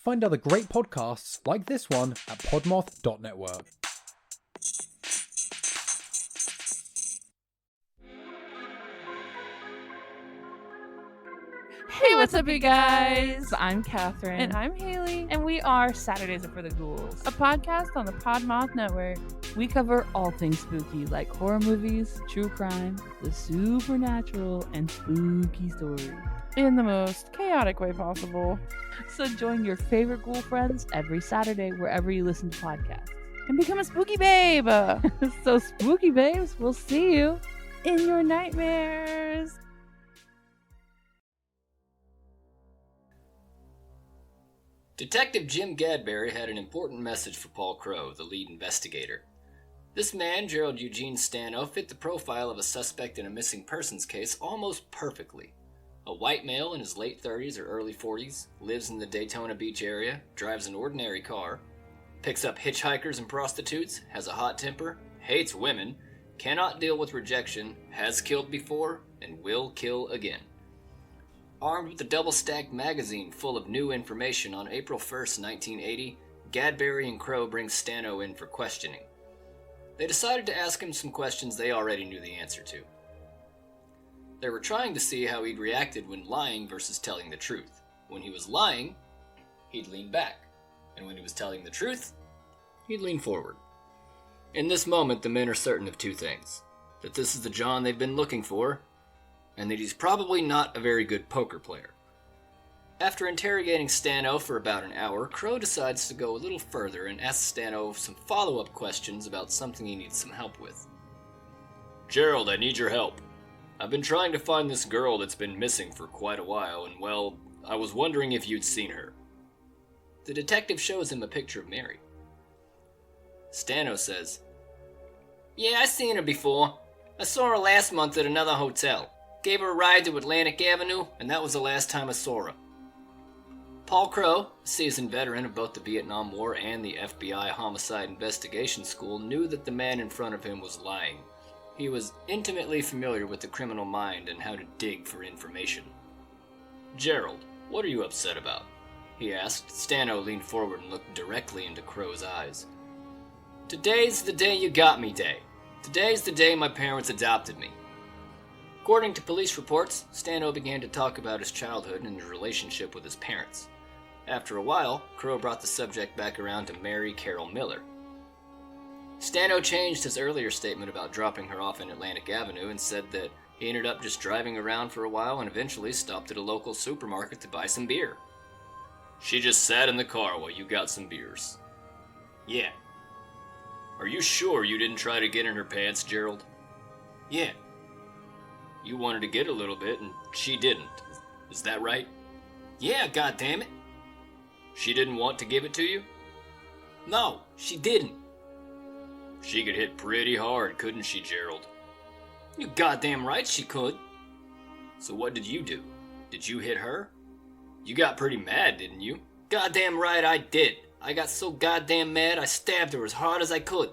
Find other great podcasts like this one at Podmoth.network. Hey, what's up, you guys? I'm Catherine. And I'm Haley. And we are Saturdays Are for the Ghouls, a podcast on the Podmoth.network. We cover all things spooky, like horror movies, true crime, the supernatural, and spooky stories, in the most chaotic way possible. So join your favorite ghoul friends every Saturday wherever you listen to podcasts. And become a spooky babe! So spooky babes, we'll see you in your nightmares! Detective Jim Gadberry had an important message for Paul Crowe, the lead investigator. This man, Gerald Eugene Stano, fit the profile of a suspect in a missing persons case almost perfectly. A white male in his late 30s or early 40s, lives in the Daytona Beach area, drives an ordinary car, picks up hitchhikers and prostitutes, has a hot temper, hates women, cannot deal with rejection, has killed before, and will kill again. Armed with a double-stacked magazine full of new information on April 1st, 1980, Gadberry and Crowe bring Stano in for questioning. They decided to ask him some questions they already knew the answer to. They were trying to see how he'd reacted when lying versus telling the truth. When he was lying, he'd lean back, and when he was telling the truth, he'd lean forward. In this moment, the men are certain of two things: that this is the John they've been looking for, and that he's probably not a very good poker player. After interrogating Stano for about an hour, Crowe decides to go a little further and asks Stano some follow-up questions about something he needs some help with. Gerald, I need your help. I've been trying to find this girl that's been missing for quite a while, and well, I was wondering if you'd seen her. The detective shows him a picture of Mary. Stano says, Yeah, I seen her before. I saw her last month at another hotel. Gave her a ride to Atlantic Avenue, and that was the last time I saw her. Paul Crowe, a seasoned veteran of both the Vietnam War and the FBI Homicide Investigation School, knew that the man in front of him was lying. He was intimately familiar with the criminal mind and how to dig for information. Gerald, what are you upset about? He asked. Stano leaned forward and looked directly into Crowe's eyes. Today's the day you got me day. Today's the day my parents adopted me. According to police reports, Stano began to talk about his childhood and his relationship with his parents. After a while, Crowe brought the subject back around to Mary Carol Miller. Stano changed his earlier statement about dropping her off in Atlantic Avenue and said that he ended up just driving around for a while and eventually stopped at a local supermarket to buy some beer. She just sat in the car while you got some beers. Yeah. Are you sure you didn't try to get in her pants, Gerald? Yeah. You wanted to get a little bit, and she didn't. Is that right? Yeah, goddammit. She didn't want to give it to you? No, she didn't. She could hit pretty hard, couldn't she, Gerald? You goddamn right she could. So what did you do? Did you hit her? You got pretty mad, didn't you? Goddamn right I did. I got so goddamn mad I stabbed her as hard as I could.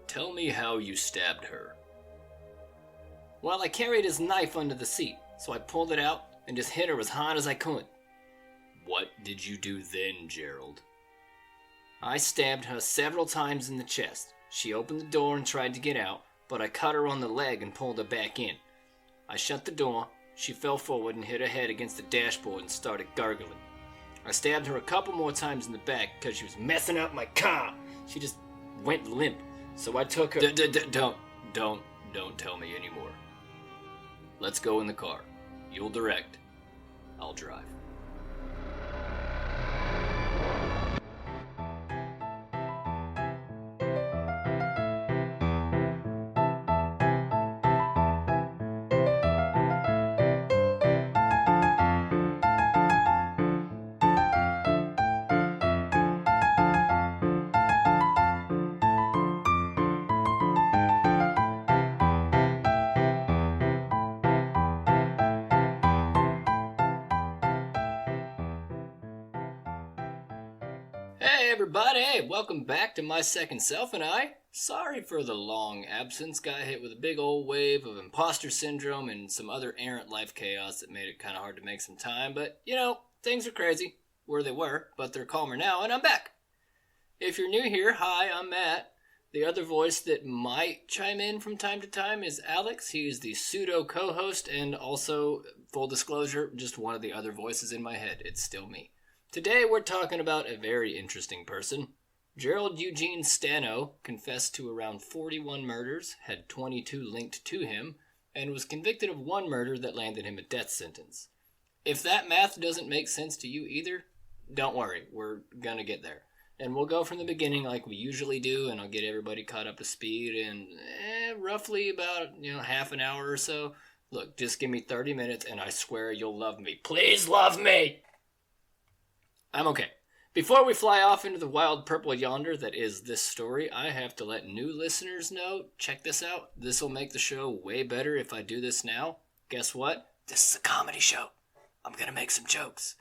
Tell me how you stabbed her. Well, I carried his knife under the seat, so I pulled it out and just hit her as hard as I could. What did you do then, Gerald? I stabbed her several times in the chest. She opened the door and tried to get out, but I cut her on the leg and pulled her back in. I shut the door, she fell forward and hit her head against the dashboard and started gargling. I stabbed her a couple more times in the back because she was messing up my car. She just went limp, so I took her... Don't tell me anymore. Let's go in the car. You'll direct. I'll drive. Hey everybody, hey, welcome back to My Second Self and I. Sorry for the long absence, got hit with a big old wave of imposter syndrome and some other errant life chaos that made it kind of hard to make some time, but you know, things are crazy. where they were, but they're calmer now, and I'm back. If you're new here, hi, I'm Matt. The other voice that might chime in from time to time is Alex. He is the pseudo co-host and also, full disclosure, just one of the other voices in my head. It's still me. Today we're talking about a very interesting person. Gerald Eugene Stano confessed to around 41 murders, had 22 linked to him, and was convicted of one murder that landed him a death sentence. If that math doesn't make sense to you either, don't worry, we're gonna get there. And we'll go from the beginning like we usually do, and I'll get everybody caught up to speed in roughly about, half an hour or so. Look, just give me 30 minutes and I swear you'll love me. Please love me! I'm okay. Before we fly off into the wild purple yonder that is this story, I have to let new listeners know, check this out. This will make the show way better if I do this now. Guess what? This is a comedy show. I'm gonna make some jokes.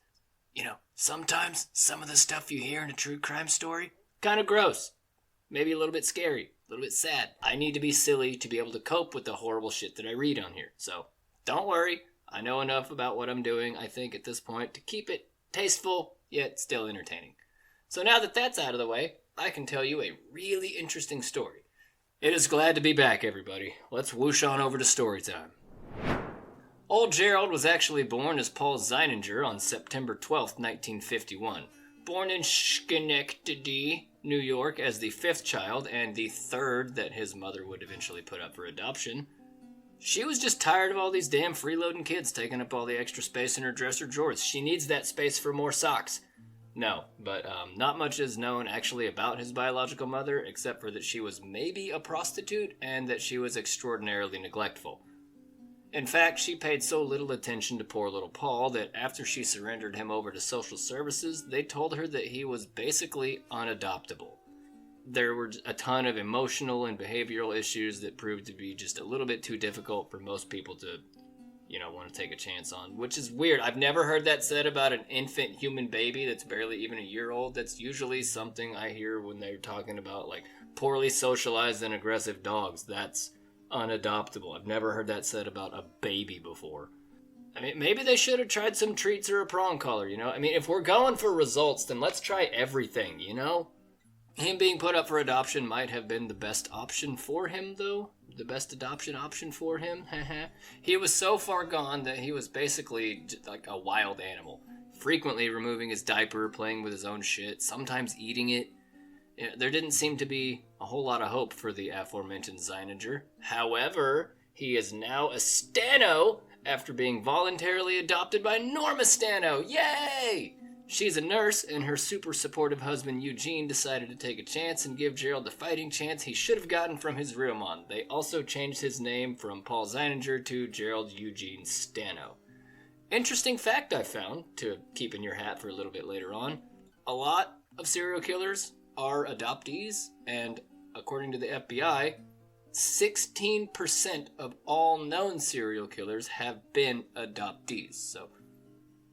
Sometimes some of the stuff you hear in a true crime story, kind of gross. Maybe a little bit scary, a little bit sad. I need to be silly to be able to cope with the horrible shit that I read on here. So, don't worry. I know enough about what I'm doing, I think, at this point, to keep it tasteful, yet still entertaining. So now that that's out of the way, I can tell you a really interesting story. It is glad to be back, everybody. Let's whoosh on over to story time. Old Gerald was actually born as Paul Zeininger on September 12, 1951. Born in Schenectady, New York as the fifth child and the third that his mother would eventually put up for adoption. She was just tired of all these damn freeloading kids taking up all the extra space in her dresser drawers. She needs that space for more socks. No, but not much is known actually about his biological mother, except for that she was maybe a prostitute and that she was extraordinarily neglectful. In fact, she paid so little attention to poor little Paul that after she surrendered him over to social services, they told her that he was basically unadoptable. There were a ton of emotional and behavioral issues that proved to be just a little bit too difficult for most people to, want to take a chance on, which is weird. I've never heard that said about an infant human baby that's barely even a year old. That's usually something I hear when they're talking about, like, poorly socialized and aggressive dogs. That's unadoptable. I've never heard that said about a baby before. I mean, maybe they should have tried some treats or a prong collar, I mean, if we're going for results, then let's try everything, Him being put up for adoption might have been the best option for him, though. The best adoption option for him. He was so far gone that he was basically like a wild animal, frequently removing his diaper, playing with his own shit, sometimes eating it. There didn't seem to be a whole lot of hope for the aforementioned Zeininger. However, he is now a Stano after being voluntarily adopted by Norma Stano. Yay! She's a nurse, and her super supportive husband Eugene decided to take a chance and give Gerald the fighting chance he should have gotten from his real mom. They also changed his name from Paul Zeininger to Gerald Eugene Stano. Interesting fact I found, to keep in your hat for a little bit later on. A lot of serial killers are adoptees, and according to the FBI, 16% of all known serial killers have been adoptees. So,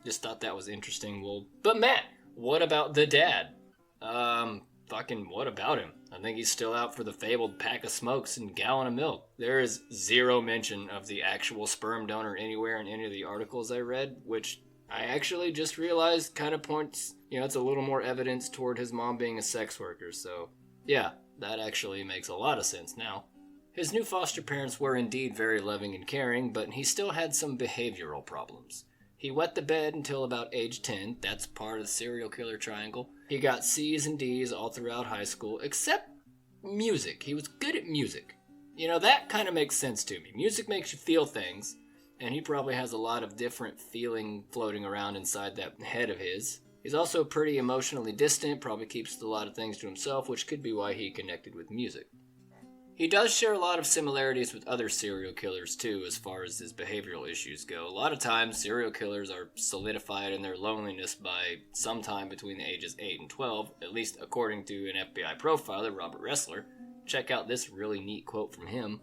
just thought that was interesting. Well, but Matt, what about the dad? What about him? I think he's still out for the fabled pack of smokes and gallon of milk. There is zero mention of the actual sperm donor anywhere in any of the articles I read, which I actually just realized kind of points, it's a little more evidence toward his mom being a sex worker. So, yeah, that actually makes a lot of sense now. His new foster parents were indeed very loving and caring, but he still had some behavioral problems. He wet the bed until about age 10. That's part of the serial killer triangle. He got C's and D's all throughout high school, except music. He was good at music. That kind of makes sense to me. Music makes you feel things, and he probably has a lot of different feeling floating around inside that head of his. He's also pretty emotionally distant, probably keeps a lot of things to himself, which could be why he connected with music. He does share a lot of similarities with other serial killers, too, as far as his behavioral issues go. A lot of times, serial killers are solidified in their loneliness by sometime between the ages 8 and 12, at least according to an FBI profiler, Robert Ressler. Check out this really neat quote from him.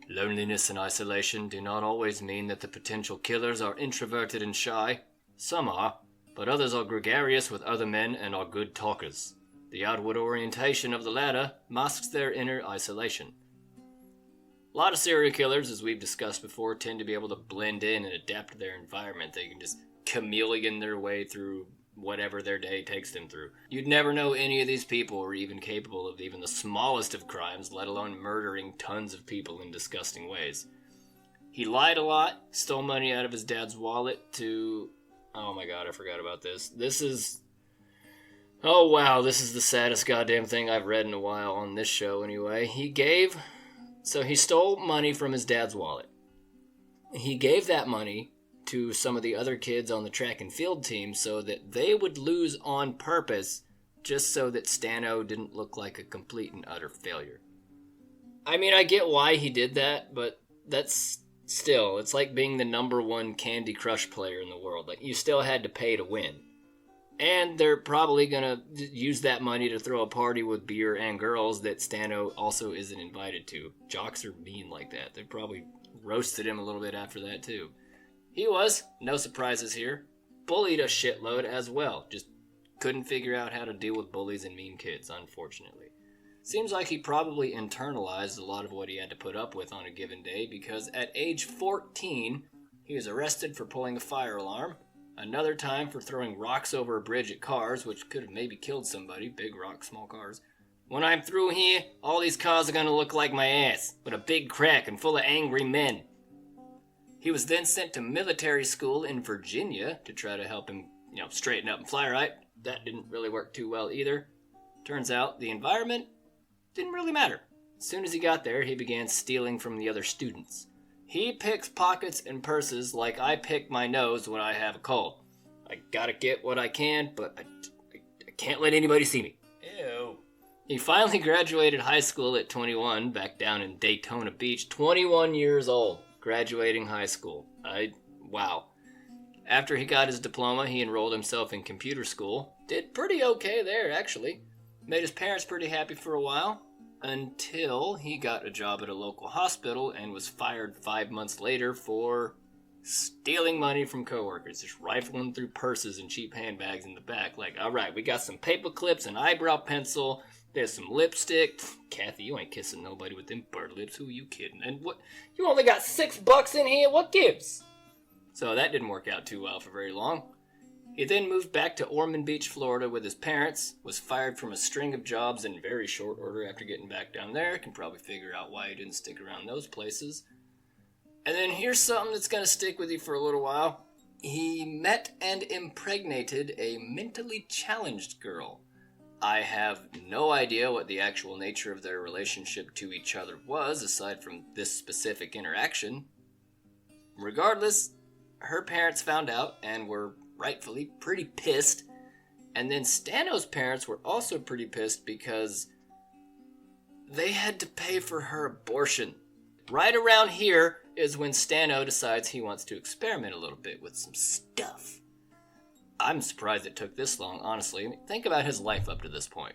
Loneliness and isolation do not always mean that the potential killers are introverted and shy. Some are, but others are gregarious with other men and are good talkers. The outward orientation of the latter masks their inner isolation. A lot of serial killers, as we've discussed before, tend to be able to blend in and adapt to their environment. They can just chameleon their way through whatever their day takes them through. You'd never know any of these people were even capable of even the smallest of crimes, let alone murdering tons of people in disgusting ways. He lied a lot, stole money out of his dad's wallet to... Oh my god, I forgot about this. Oh wow, this is the saddest goddamn thing I've read in a while on this show anyway. He stole money from his dad's wallet. He gave that money to some of the other kids on the track and field team so that they would lose on purpose just so that Stano didn't look like a complete and utter failure. I mean, I get why he did that, but that's still, it's like being the number one Candy Crush player in the world. Like, you still had to pay to win. And they're probably going to use that money to throw a party with beer and girls that Stano also isn't invited to. Jocks are mean like that. They probably roasted him a little bit after that, too. He was, no surprises here, bullied a shitload as well. Just couldn't figure out how to deal with bullies and mean kids, unfortunately. Seems like he probably internalized a lot of what he had to put up with on a given day, because at age 14, he was arrested for pulling a fire alarm, another time for throwing rocks over a bridge at cars, which could have maybe killed somebody, big rocks, small cars. When I'm through here, all these cars are gonna look like my ass, with a big crack and full of angry men. He was then sent to military school in Virginia to try to help him, straighten up and fly right. That didn't really work too well either. Turns out the environment didn't really matter. As soon as he got there, he began stealing from the other students. He picks pockets and purses like I pick my nose when I have a cold. I gotta get what I can, but I can't let anybody see me. Ew. He finally graduated high school at 21, back down in Daytona Beach, 21 years old. Graduating high school. Wow. After he got his diploma, he enrolled himself in computer school. Did pretty okay there, actually. Made his parents pretty happy for a while, until he got a job at a local hospital and was fired 5 months later for stealing money from coworkers, just rifling through purses and cheap handbags in the back. Like, all right, we got some paper clips, an eyebrow pencil, there's some lipstick. Kathy, you ain't kissing nobody with them bird lips. Who are you kidding? And what? You only got $6 in here? What gives? So that didn't work out too well for very long. He then moved back to Ormond Beach, Florida with his parents, was fired from a string of jobs in very short order after getting back down there. Can probably figure out why he didn't stick around those places. And then here's something that's going to stick with you for a little while. He met and impregnated a mentally challenged girl. I have no idea what the actual nature of their relationship to each other was, aside from this specific interaction. Regardless, her parents found out and were rightfully pretty pissed. And then Stano's parents were also pretty pissed because they had to pay for her abortion. Right around here is when Stano decides he wants to experiment a little bit with some stuff. I'm surprised it took this long, honestly. Think about his life up to this point.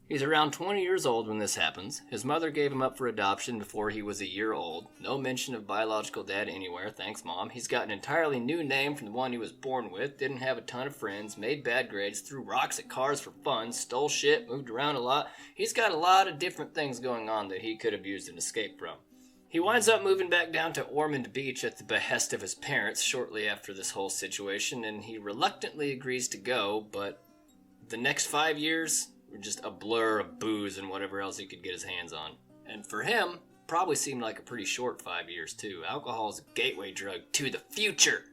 He's around 20 years old when this happens. His mother gave him up for adoption before he was a year old. No mention of biological dad anywhere, thanks Mom. He's got an entirely new name from the one he was born with, didn't have a ton of friends, made bad grades, threw rocks at cars for fun, stole shit, moved around a lot. He's got a lot of different things going on that he could have used an escape from. He winds up moving back down to Ormond Beach at the behest of his parents shortly after this whole situation, and he reluctantly agrees to go, but the next 5 years were just a blur of booze and whatever else he could get his hands on. And for him, probably seemed like a pretty short 5 years too. Alcohol is a gateway drug to the future.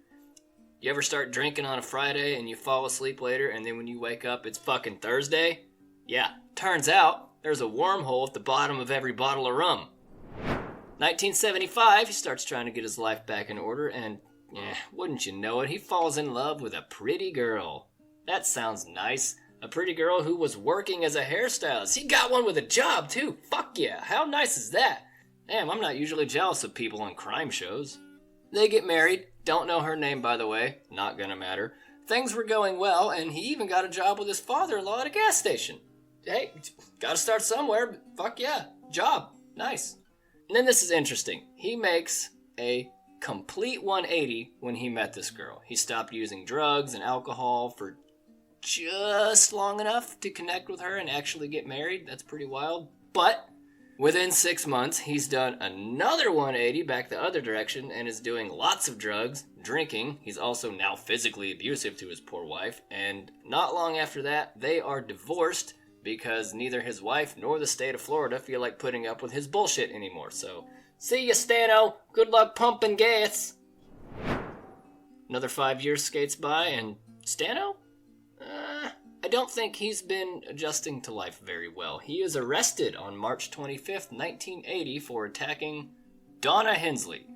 You ever start drinking on a Friday and you fall asleep later, and then when you wake up it's fucking Thursday? Yeah, turns out there's a wormhole at the bottom of every bottle of rum. 1975, he starts trying to get his life back in order, and, wouldn't you know it, he falls in love with a pretty girl. That sounds nice. A pretty girl who was working as a hairstylist. He got one with a job, too. Fuck yeah, how nice is that? Damn, I'm not usually jealous of people on crime shows. They get married. Don't know her name, by the way. Not gonna matter. Things were going well, and he even got a job with his father-in-law at a gas station. Hey, gotta start somewhere, but fuck yeah, job. Nice. And then this is interesting. He makes a complete 180 when he met this girl. He stopped using drugs and alcohol for just long enough to connect with her and actually get married. That's pretty wild. But Within 6 months, he's done another 180 back the other direction and is doing lots of drugs, drinking. He's also now physically abusive to his poor wife. And not long after that, they are divorced because neither his wife nor the state of Florida feel like putting up with his bullshit anymore. So, see ya, Stano. Good luck pumping gas. Another 5 years skates by, and Stano? I don't think he's been adjusting to life very well. He is arrested on March 25th, 1980 for attacking Donna Hensley.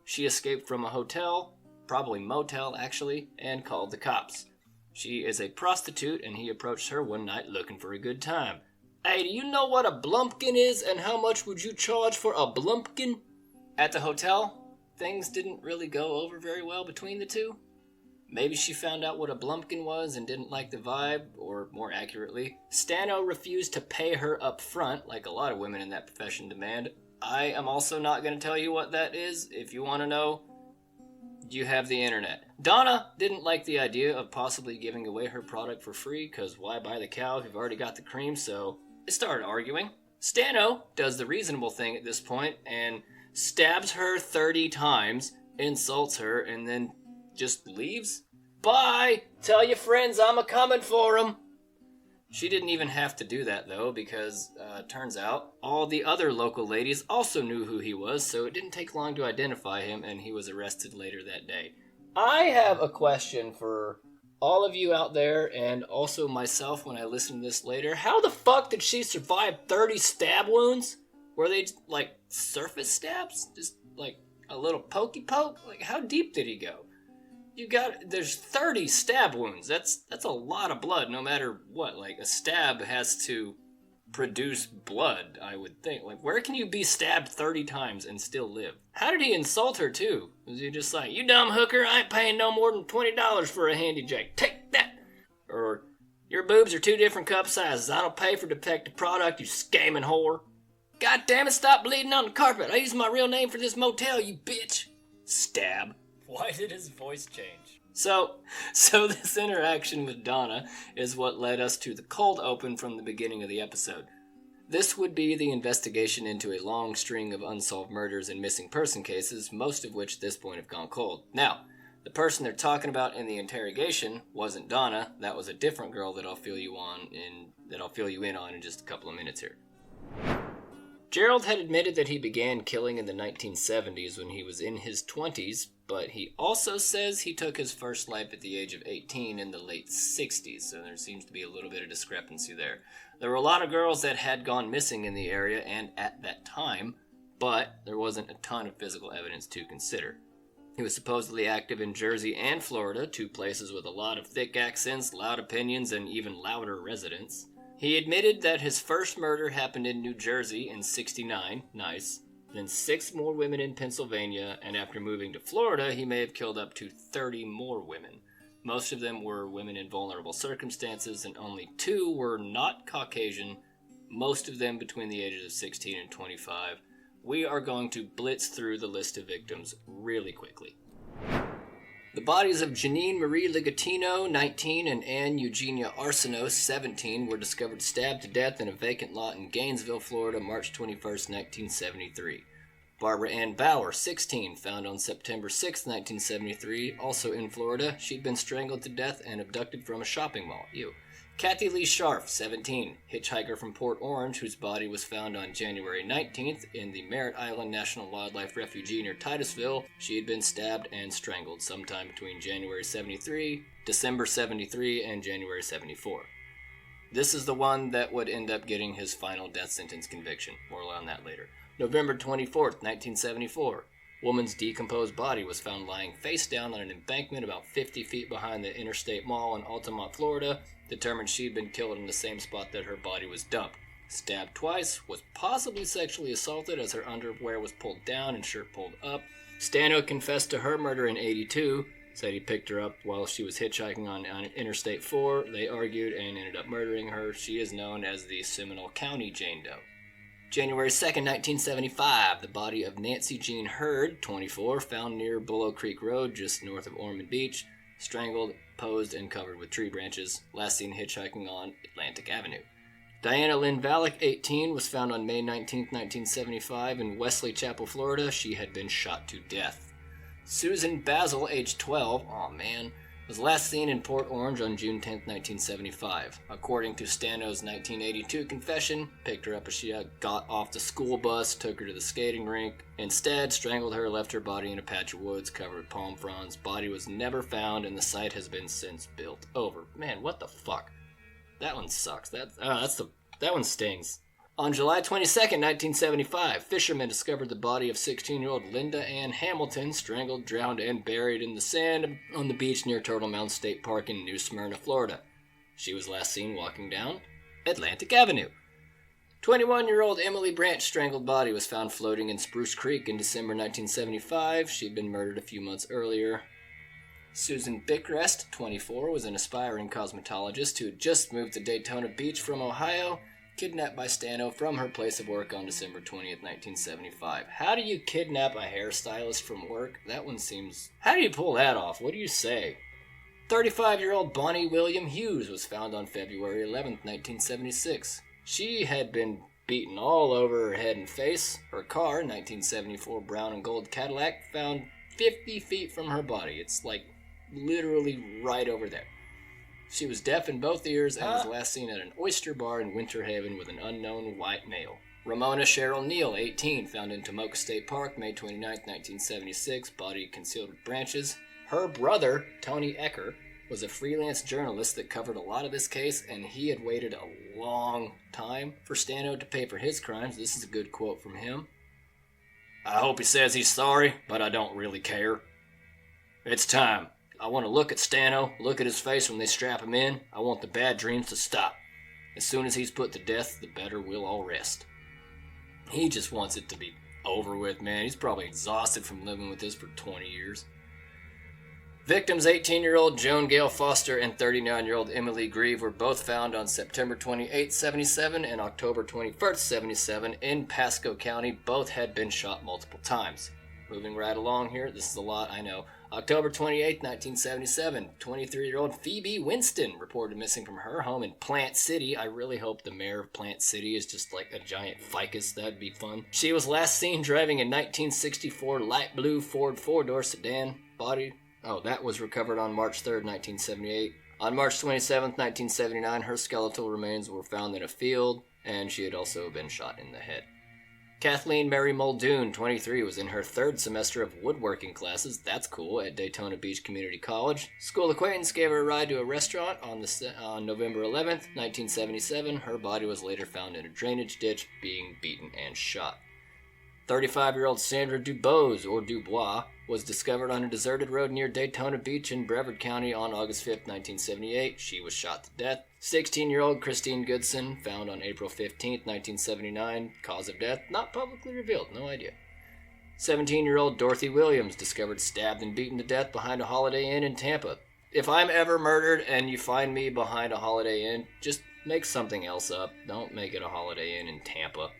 She escaped from a hotel, probably motel actually, and called the cops. She is a prostitute, and he approached her one night looking for a good time. Hey, do you know what a blumpkin is, and how much would you charge for a blumpkin? At the hotel, things didn't really go over very well between the two. Maybe she found out what a blumpkin was and didn't like the vibe, or more accurately, Stano refused to pay her up front, like a lot of women in that profession demand. I am also not going to tell you what that is. If you want to know, you have the internet. Donna didn't like the idea of possibly giving away her product for free, because why buy the cow if you've already got the cream, so they started arguing. Stano does the reasonable thing at this point and stabs her 30 times, insults her, and then just leaves. Bye! Tell your friends I'm a-coming for them. She didn't even have to do that, though, because turns out all the other local ladies also knew who he was, so it didn't take long to identify him, and he was arrested later that day. I have a question for all of you out there, and also myself when I listen to this later. How the fuck did she survive 30 stab wounds? Were they, like, surface stabs? Just, like, a little pokey poke? Like, how deep did he go? There's 30 stab wounds. That's a lot of blood, no matter what. Like, a stab has to produce blood, I would think. Like, where can you be stabbed 30 times and still live? How did he insult her, too? Was he just like, you dumb hooker, I ain't paying no more than $20 for a handy jack. Take that! Or, your boobs are 2 different cup sizes. I don't pay for defective product, you scamming whore. God damn it, stop bleeding on the carpet. I used my real name for this motel, you bitch. Stab. Why did his voice change? So this interaction with Donna is what led us to the cold open from the beginning of the episode. This would be the investigation into a long string of unsolved murders and missing person cases, most of which at this point have gone cold. Now, the person they're talking about in the interrogation wasn't Donna. That was a different girl that I'll fill you in on in just a couple of minutes here. Gerald had admitted that he began killing in the 1970s when he was in his 20s, but he also says he took his first life at the age of 18 in the late 60s, so there seems to be a little bit of discrepancy there. There were a lot of girls that had gone missing in the area and at that time, but there wasn't a ton of physical evidence to consider. He was supposedly active in Jersey and Florida, 2 places with a lot of thick accents, loud opinions, and even louder residents. He admitted that his first murder happened in New Jersey in '69, nice, then 6 more women in Pennsylvania, and after moving to Florida, he may have killed up to 30 more women. Most of them were women in vulnerable circumstances, and only 2 were not Caucasian, most of them between the ages of 16 and 25. We are going to blitz through the list of victims really quickly. The bodies of Janine Marie Ligatino, 19, and Anne Eugenia Arsenault, 17, were discovered stabbed to death in a vacant lot in Gainesville, Florida, March 21, 1973. Barbara Ann Bauer, 16, found on September 6, 1973, also in Florida. She'd been strangled to death and abducted from a shopping mall. Ew. Kathy Lee Scharf, 17, hitchhiker from Port Orange, whose body was found on January 19th in the Merritt Island National Wildlife Refuge near Titusville. She had been stabbed and strangled sometime between January 73, December 73, and January 74. This is the one that would end up getting his final death sentence conviction. More on that later. November 24th, 1974. Woman's decomposed body was found lying face down on an embankment about 50 feet behind the Interstate Mall in Altamont, Florida. Determined she'd been killed in the same spot that her body was dumped. Stabbed twice, was possibly sexually assaulted as her underwear was pulled down and shirt pulled up. Stano confessed to her murder in '82, said he picked her up while she was hitchhiking on Interstate 4. They argued and ended up murdering her. She is known as the Seminole County Jane Doe. January 2nd, 1975, the body of Nancy Jean Hurd, 24, found near Buller Creek Road, just north of Ormond Beach, strangled, posed, and covered with tree branches, last seen hitchhiking on Atlantic Avenue. Diana Lynn Valek, 18, was found on May 19, 1975 in Wesley Chapel, Florida. She had been shot to death. Susan Basil, age 12, was last seen in Port Orange on June 10, 1975. According to Stano's 1982 confession, picked her up as she got off the school bus, took her to the skating rink, instead strangled her, left her body in a patch of woods covered with palm fronds. Body was never found, and the site has been since built over. Man, what the fuck? That one sucks. That one stings. On July 22, 1975, fishermen discovered the body of 16-year-old Linda Ann Hamilton, strangled, drowned, and buried in the sand on the beach near Turtle Mountain State Park in New Smyrna, Florida. She was last seen walking down Atlantic Avenue. 21-year-old Emily Branch strangled body was found floating in Spruce Creek in December 1975. She'd been murdered a few months earlier. Susan Bickrest, 24, was an aspiring cosmetologist who had just moved to Daytona Beach from Ohio, kidnapped by Stano from her place of work on December 20th, 1975. How do you kidnap a hairstylist from work? That one seems... How do you pull that off? What do you say? 35-year-old Bonnie William Hughes was found on February 11th, 1976. She had been beaten all over her head and face. Her car, 1974 brown and gold Cadillac, found 50 feet from her body. It's like literally right over there. She was deaf in both ears and was last seen at an oyster bar in Winter Haven with an unknown white male. Ramona Cheryl Neal, 18, found in Tomoka State Park, May 29, 1976, body concealed with branches. Her brother, Tony Ecker, was a freelance journalist that covered a lot of this case, and he had waited a long time for Stano to pay for his crimes. This is a good quote from him. "I hope he says he's sorry, but I don't really care. It's time. I want to look at Stano, look at his face when they strap him in. I want the bad dreams to stop. As soon as he's put to death, the better we'll all rest." He just wants it to be over with, man. He's probably exhausted from living with this for 20 years. Victims 18-year-old Joan Gale Foster and 39-year-old Emily Grieve were both found on September 28, 77 and October 21st, 77 in Pasco County. Both had been shot multiple times. Moving right along here, this is a lot, I know. October 28, 1977, 23-year-old Phoebe Winston reported missing from her home in Plant City. I really hope the mayor of Plant City is just like a giant ficus. That'd be fun. She was last seen driving a 1964 light blue Ford four-door sedan. Body... that was recovered on March 3rd, 1978. On March 27th, 1979, her skeletal remains were found in a field, and she had also been shot in the head. Kathleen Mary Muldoon, 23, was in her third semester of woodworking classes, that's cool, at Daytona Beach Community College. School acquaintance gave her a ride to a restaurant on November 11th, 1977. Her body was later found in a drainage ditch, being beaten and shot. 35-year-old Sandra Dubose, or Dubois, was discovered on a deserted road near Daytona Beach in Brevard County on August 5, 1978. She was shot to death. 16-year-old Christine Goodson, found on April 15, 1979. Cause of death, not publicly revealed, no idea. 17-year-old Dorothy Williams, discovered stabbed and beaten to death behind a Holiday Inn in Tampa. If I'm ever murdered and you find me behind a Holiday Inn, just make something else up. Don't make it a Holiday Inn in Tampa.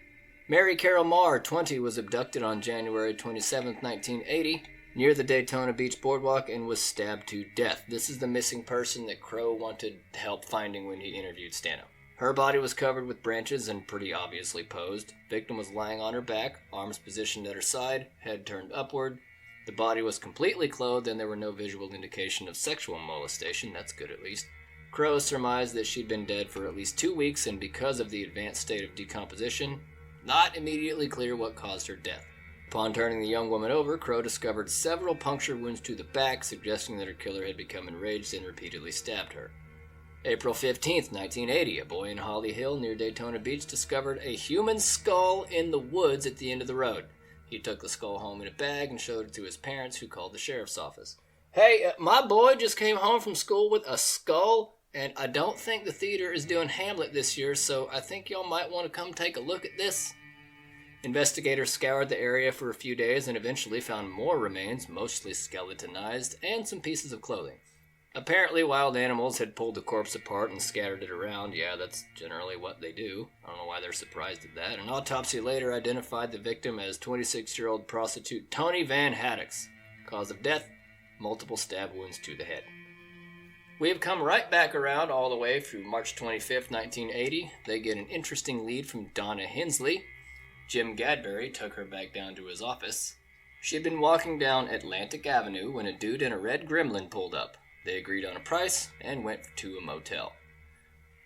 Mary Carol Marr, 20, was abducted on January 27, 1980, near the Daytona Beach Boardwalk and was stabbed to death. This is the missing person that Crow wanted help finding when he interviewed Stano. Her body was covered with branches and pretty obviously posed. Victim was lying on her back, arms positioned at her side, head turned upward. The body was completely clothed and there were no visual indication of sexual molestation. That's good at least. Crow surmised that she'd been dead for at least 2 weeks, and because of the advanced state of decomposition, not immediately clear what caused her death. Upon turning the young woman over, Crow discovered several puncture wounds to the back, suggesting that her killer had become enraged and repeatedly stabbed her. April 15, 1980, a boy in Holly Hill near Daytona Beach discovered a human skull in the woods at the end of the road. He took the skull home in a bag and showed it to his parents, who called the sheriff's office. "Hey, my boy just came home from school with a skull, and I don't think the theater is doing Hamlet this year, so I think y'all might want to come take a look at this." Investigators scoured the area for a few days and eventually found more remains, mostly skeletonized, and some pieces of clothing. Apparently, wild animals had pulled the corpse apart and scattered it around. Yeah, that's generally what they do. I don't know why they're surprised at that. An autopsy later identified the victim as 26-year-old prostitute Tony Van Haddocks. Cause of death, multiple stab wounds to the head. We have come right back around all the way through March 25th, 1980. They get an interesting lead from Donna Hensley. Jim Gadbury took her back down to his office. She had been walking down Atlantic Avenue when a dude in a red gremlin pulled up. They agreed on a price and went to a motel.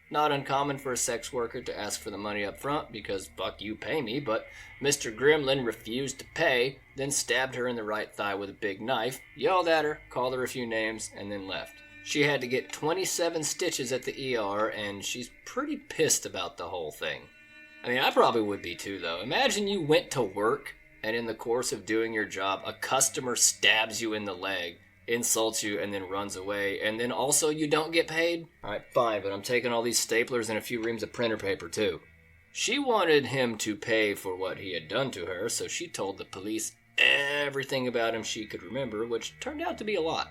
Not uncommon for a sex worker to ask for the money up front because, fuck you, pay me, but Mr. Gremlin refused to pay, then stabbed her in the right thigh with a big knife, yelled at her, called her a few names, and then left. She had to get 27 stitches at the ER, and she's pretty pissed about the whole thing. I mean, I probably would be too, though. Imagine you went to work, and in the course of doing your job, a customer stabs you in the leg, insults you, and then runs away, and then also you don't get paid? Alright, fine, but I'm taking all these staplers and a few reams of printer paper, too. She wanted him to pay for what he had done to her, so she told the police everything about him she could remember, which turned out to be a lot.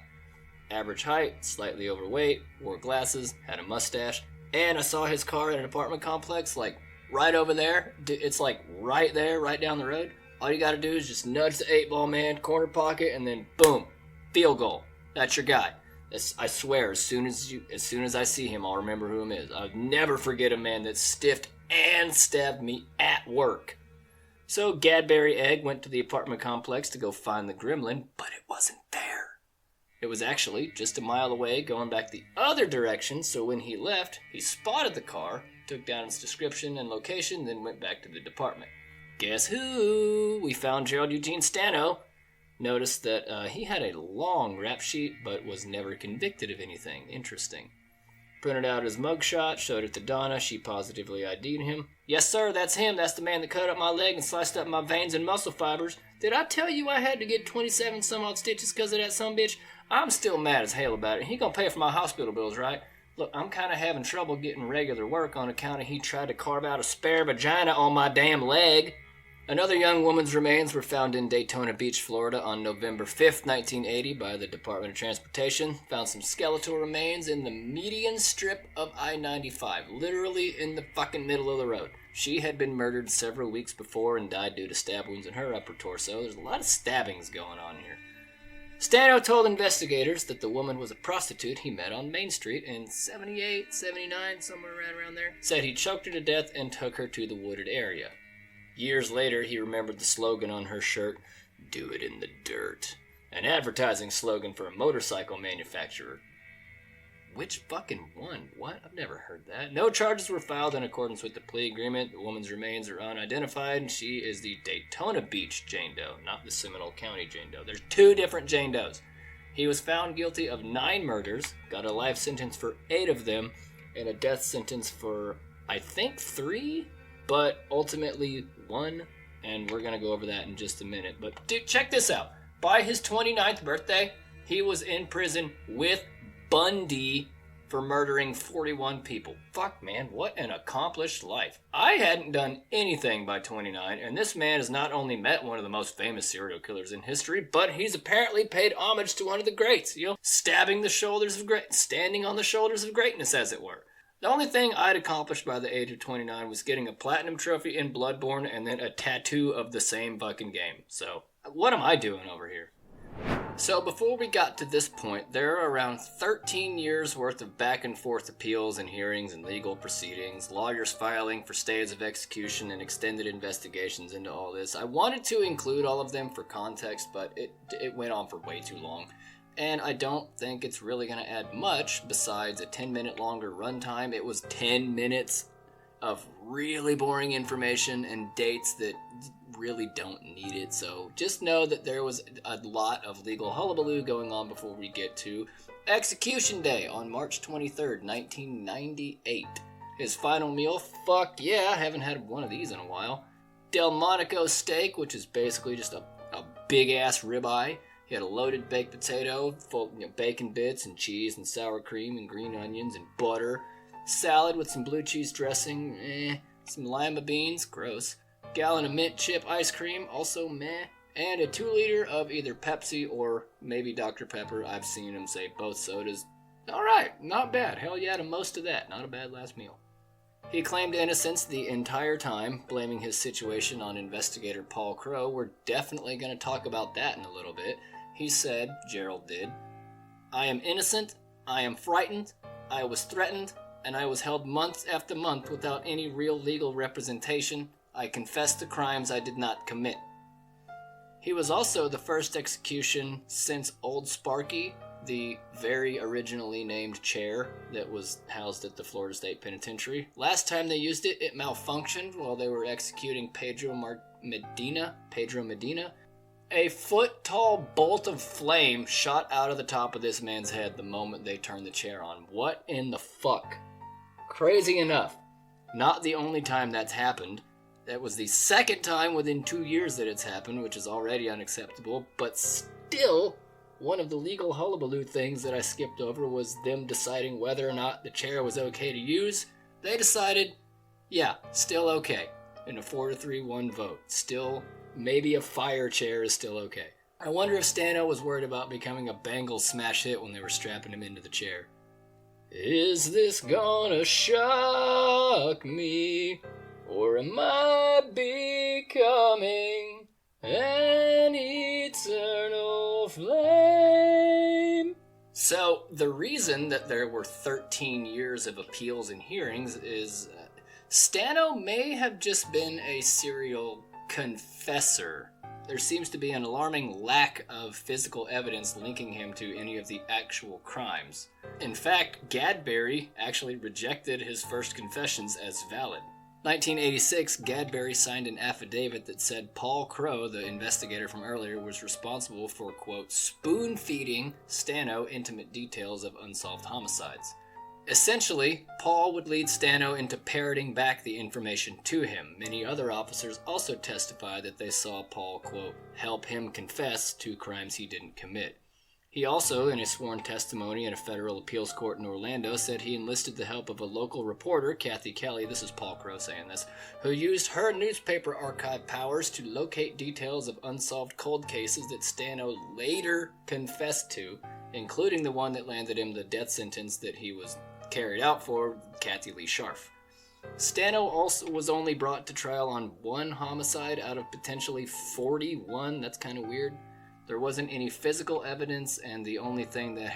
Average height, slightly overweight, wore glasses, had a mustache, and I saw his car at an apartment complex, like, right over there. It's like right there, right down the road. All you gotta do is just nudge the 8-ball man, corner pocket, and then boom, field goal. That's your guy. I swear, as soon as I see him, I'll remember who him is. I'll never forget a man that stiffed and stabbed me at work. So Gadbury Egg went to the apartment complex to go find the gremlin, but it wasn't there. It was actually just a mile away, going back the other direction, so when he left, he spotted the car, took down its description and location, then went back to the department. Guess who? We found Gerald Eugene Stano. Noticed that he had a long rap sheet, but was never convicted of anything. Interesting. Printed out his mugshot, showed it to Donna. She positively ID'd him. Yes, sir, that's him. That's the man that cut up my leg and sliced up my veins and muscle fibers. Did I tell you I had to get 27 some odd stitches because of that sumbitch? I'm still mad as hell about it. He gonna pay for my hospital bills, right? Look, I'm kind of having trouble getting regular work on account of he tried to carve out a spare vagina on my damn leg. Another young woman's remains were found in Daytona Beach, Florida on November 5th, 1980 by the Department of Transportation. Found some skeletal remains in the median strip of I-95, literally in the fucking middle of the road. She had been murdered several weeks before and died due to stab wounds in her upper torso. There's a lot of stabbings going on here. Stano told investigators that the woman was a prostitute he met on Main Street in 78, 79, somewhere right around there. Said he choked her to death and took her to the wooded area. Years later, he remembered the slogan on her shirt, "Do it in the dirt," an advertising slogan for a motorcycle manufacturer. Which fucking one? What? I've never heard that. No charges were filed in accordance with the plea agreement. The woman's remains are unidentified, and she is the Daytona Beach Jane Doe, not the Seminole County Jane Doe. There's two different Jane Does. He was found guilty of 9 murders, got a life sentence for 8 of them, and a death sentence for, I think, 3, but ultimately 1, and we're going to go over that in just a minute. But dude, check this out. By his 29th birthday, he was in prison with Bundy for murdering 41 people. Fuck, man, what an accomplished life. I hadn't done anything by 29, and this man has not only met one of the most famous serial killers in history, but he's apparently paid homage to one of the greats, standing on the shoulders of greatness, as it were. The only thing I'd accomplished by the age of 29 was getting a platinum trophy in Bloodborne and then a tattoo of the same fucking game. So, what am I doing over here? So before we got to this point, there are around 13 years worth of back and forth appeals and hearings and legal proceedings, lawyers filing for stays of execution and extended investigations into all this. I wanted to include all of them for context, but it went on for way too long. And I don't think it's really going to add much besides a 10-minute longer runtime. It was 10 minutes of really boring information and dates that really don't need it. So just know that there was a lot of legal hullabaloo going on before we get to Execution Day on March 23rd, 1998. His final meal, fuck yeah, I haven't had one of these in a while. Delmonico steak, which is basically just a big-ass ribeye. He had a loaded baked potato, full bacon bits and cheese and sour cream and green onions and butter. Salad with some blue cheese dressing, some lima beans, gross. Gallon of mint chip ice cream, also meh. And a 2-liter of either Pepsi or maybe Dr. Pepper. I've seen him say both sodas. Alright, not bad. Hell yeah to most of that. Not a bad last meal. He claimed innocence the entire time, blaming his situation on investigator Paul Crowe. We're definitely going to talk about that in a little bit. He said, Gerald did, "I am innocent I am frightened, I was threatened, and I was held months after month without any real legal representation. I confess to crimes I did not commit. He was also the first execution since Old Sparky, the very originally named chair that was housed at the Florida State Penitentiary. Last time they used it, it malfunctioned while they were executing Pedro Medina. A foot-tall bolt of flame shot out of the top of this man's head the moment they turned the chair on. What in the fuck? Crazy enough, not the only time that's happened. That was the second time within 2 years that it's happened, which is already unacceptable, but still, one of the legal hullabaloo things that I skipped over was them deciding whether or not the chair was okay to use. They decided, yeah, still okay, in a 4-3-1 vote. Still, maybe a fire chair is still okay. I wonder if Stano was worried about becoming a Bengals smash hit when they were strapping him into the chair. Is this gonna shock me? Or am I becoming an eternal flame? So, the reason that there were 13 years of appeals and hearings is Stano may have just been a serial confessor. There seems to be an alarming lack of physical evidence linking him to any of the actual crimes. In fact, Gadberry actually rejected his first confessions as valid. 1986, Gadberry signed an affidavit that said Paul Crow, the investigator from earlier, was responsible for, quote, spoon-feeding Stano intimate details of unsolved homicides. Essentially, Paul would lead Stano into parroting back the information to him. Many other officers also testified that they saw Paul, quote, help him confess to crimes he didn't commit. He also, in a sworn testimony in a federal appeals court in Orlando, said he enlisted the help of a local reporter, Kathy Kelly, this is Paul Crow saying this, who used her newspaper archive powers to locate details of unsolved cold cases that Stano later confessed to, including the one that landed him the death sentence that he was carried out for, Kathy Lee Scharf. Stano also was only brought to trial on one homicide out of potentially 41. That's kind of weird. There wasn't any physical evidence, and the only thing that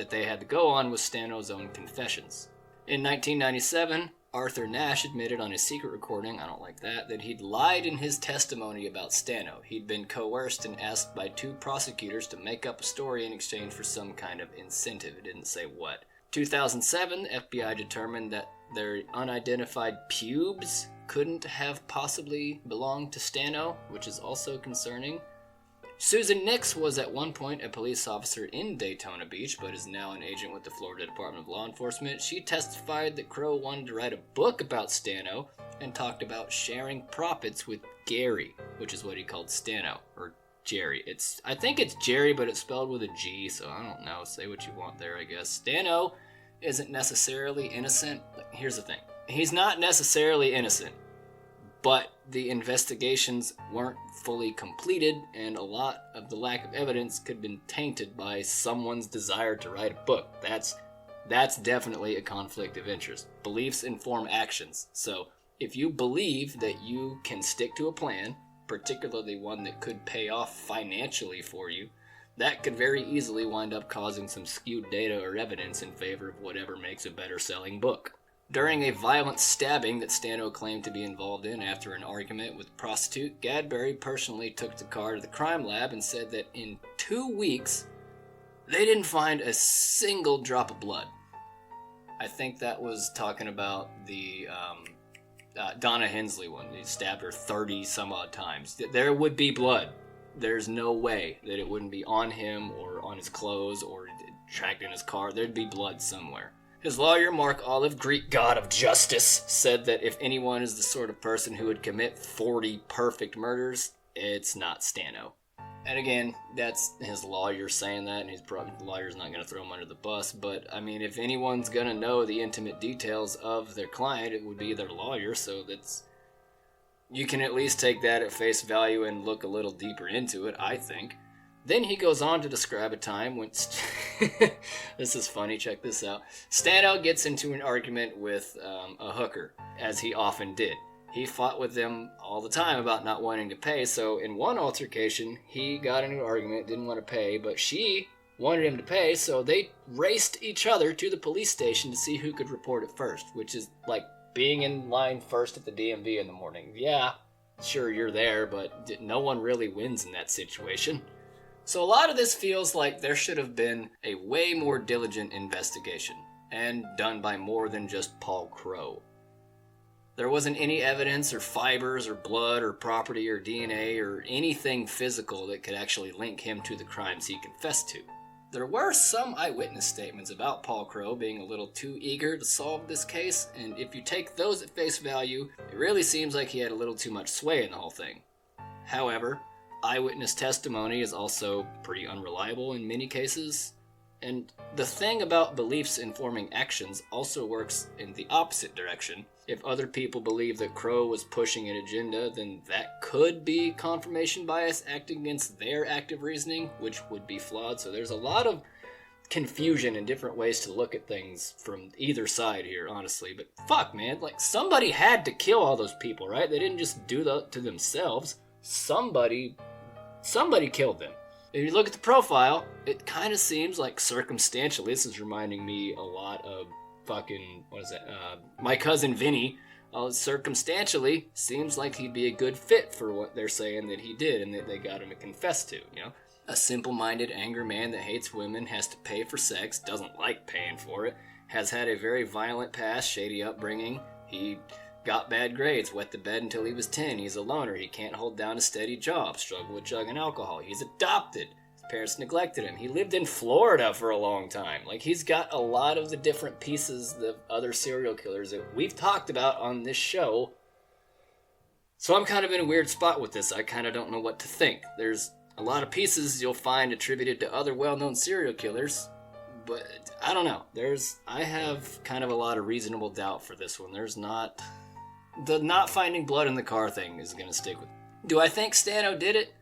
they had to go on was Stano's own confessions. In 1997, Arthur Nash admitted on his secret recording, I don't like that he'd lied in his testimony about Stano. He'd been coerced and asked by 2 prosecutors to make up a story in exchange for some kind of incentive. It didn't say what. 2007, FBI determined that their unidentified pubes couldn't have possibly belonged to Stano, which is also concerning. Susan Nix was at one point a police officer in Daytona Beach, but is now an agent with the Florida Department of Law Enforcement. She testified that Crow wanted to write a book about Stano and talked about sharing profits with Gary, which is what he called Stano, or Jerry. I think it's Jerry, but it's spelled with a G, so I don't know. Say what you want there, I guess. Stano isn't necessarily innocent. Here's the thing. He's not necessarily innocent, but the investigations weren't fully completed, and a lot of the lack of evidence could have been tainted by someone's desire to write a book. That's definitely a conflict of interest. Beliefs inform actions. So if you believe that you can stick to a plan, particularly one that could pay off financially for you, that could very easily wind up causing some skewed data or evidence in favor of whatever makes a better selling book. During a violent stabbing that Stano claimed to be involved in after an argument with a prostitute, Gadberry personally took the car to the crime lab and said that in 2 weeks, they didn't find a single drop of blood. I think that was talking about the Donna Hensley one. He stabbed her 30 some odd times. There would be blood. There's no way that it wouldn't be on him or on his clothes or tracked in his car. There'd be blood somewhere. His lawyer, Mark Olive, Greek god of justice, said that if anyone is the sort of person who would commit 40 perfect murders, it's not Stano. And again, that's his lawyer saying that, and the lawyer's not going to throw him under the bus, but I mean, if anyone's going to know the intimate details of their client, it would be their lawyer, so you can at least take that at face value and look a little deeper into it, I think. Then he goes on to describe a time when... This is funny, check this out. Stano gets into an argument with a hooker, as he often did. He fought with them all the time about not wanting to pay, so in one altercation, he got into an argument, didn't want to pay, but she wanted him to pay, so they raced each other to the police station to see who could report it first, which is like being in line first at the DMV in the morning. Yeah, sure, you're there, but no one really wins in that situation. So a lot of this feels like there should have been a way more diligent investigation, and done by more than just Paul Crowe. There wasn't any evidence or fibers or blood or property or DNA or anything physical that could actually link him to the crimes he confessed to. There were some eyewitness statements about Paul Crowe being a little too eager to solve this case, and if you take those at face value, it really seems like he had a little too much sway in the whole thing. However, eyewitness testimony is also pretty unreliable in many cases, and the thing about beliefs informing actions also works in the opposite direction. If other people believe that Crowe was pushing an agenda, then that could be confirmation bias acting against their active reasoning, which would be flawed. So there's a lot of confusion and different ways to look at things from either side here, honestly. But fuck, man, like somebody had to kill all those people, right? They didn't just do that to themselves. Somebody killed them. If you look at the profile, it kind of seems like circumstantially, this is reminding me a lot of fucking, My Cousin Vinny. Circumstantially, seems like he'd be a good fit for what they're saying that he did and that they got him to confess to, you know? A simple-minded, angry man that hates women, has to pay for sex, doesn't like paying for it, has had a very violent past, shady upbringing. He got bad grades, wet the bed until he was 10. He's a loner. He can't hold down a steady job, struggled with drug and alcohol. He's adopted. His parents neglected him. He lived in Florida for a long time. Like, he's got a lot of the different pieces of other serial killers that we've talked about on this show. So I'm kind of in a weird spot with this. I kind of don't know what to think. There's a lot of pieces you'll find attributed to other well-known serial killers, but I don't know. I have kind of a lot of reasonable doubt for this one. The not finding blood in the car thing is going to stick with me. Do I think Stano did it?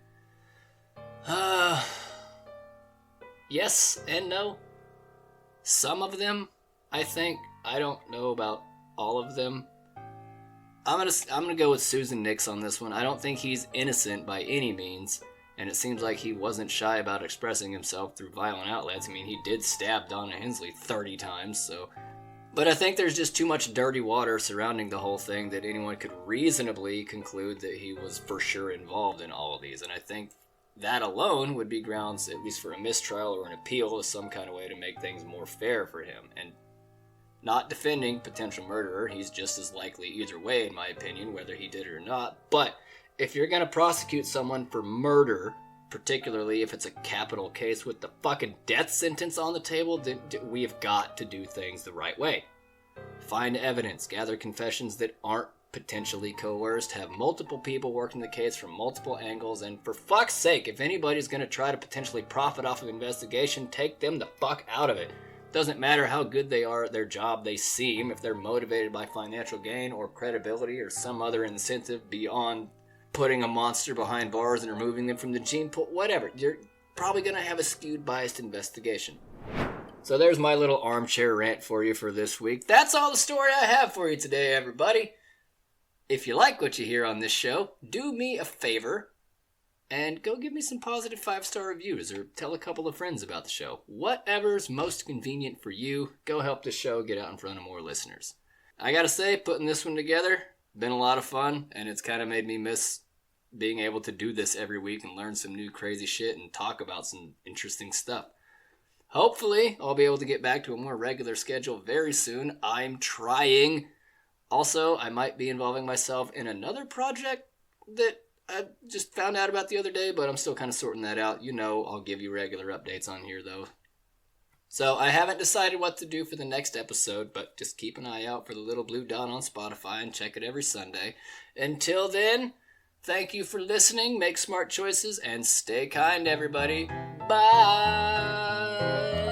Yes and no. Some of them, I think. I don't know about all of them. I'm gonna go with Susan Nix on this one. I don't think he's innocent by any means, and it seems like he wasn't shy about expressing himself through violent outlets. I mean, he did stab Donna Hensley 30 times, so... But I think there's just too much dirty water surrounding the whole thing that anyone could reasonably conclude that he was for sure involved in all of these. And I think that alone would be grounds, at least for a mistrial or an appeal, as some kind of way to make things more fair for him. And not defending potential murderer, he's just as likely either way, in my opinion, whether he did it or not. But if you're going to prosecute someone for murder, particularly if it's a capital case with the fucking death sentence on the table, then we have got to do things the right way. Find evidence, gather confessions that aren't potentially coerced, have multiple people working the case from multiple angles, and for fuck's sake, if anybody's going to try to potentially profit off of investigation, take them the fuck out of it. Doesn't matter how good they are at their job they seem, if they're motivated by financial gain or credibility or some other incentive beyond putting a monster behind bars and removing them from the gene pool, whatever. You're probably going to have a skewed, biased investigation. So there's my little armchair rant for you for this week. That's all the story I have for you today, everybody. If you like what you hear on this show, do me a favor and go give me some positive 5-star reviews or tell a couple of friends about the show. Whatever's most convenient for you, go help the show get out in front of more listeners. I gotta say, putting this one together, been a lot of fun, and it's kind of made me miss being able to do this every week and learn some new crazy shit and talk about some interesting stuff. Hopefully, I'll be able to get back to a more regular schedule very soon. I'm trying. Also, I might be involving myself in another project that I just found out about the other day, but I'm still kind of sorting that out. You know, I'll give you regular updates on here, though. So I haven't decided what to do for the next episode, but just keep an eye out for the little blue dot on Spotify and check it every Sunday. Until then, thank you for listening, make smart choices, and stay kind, everybody. Bye!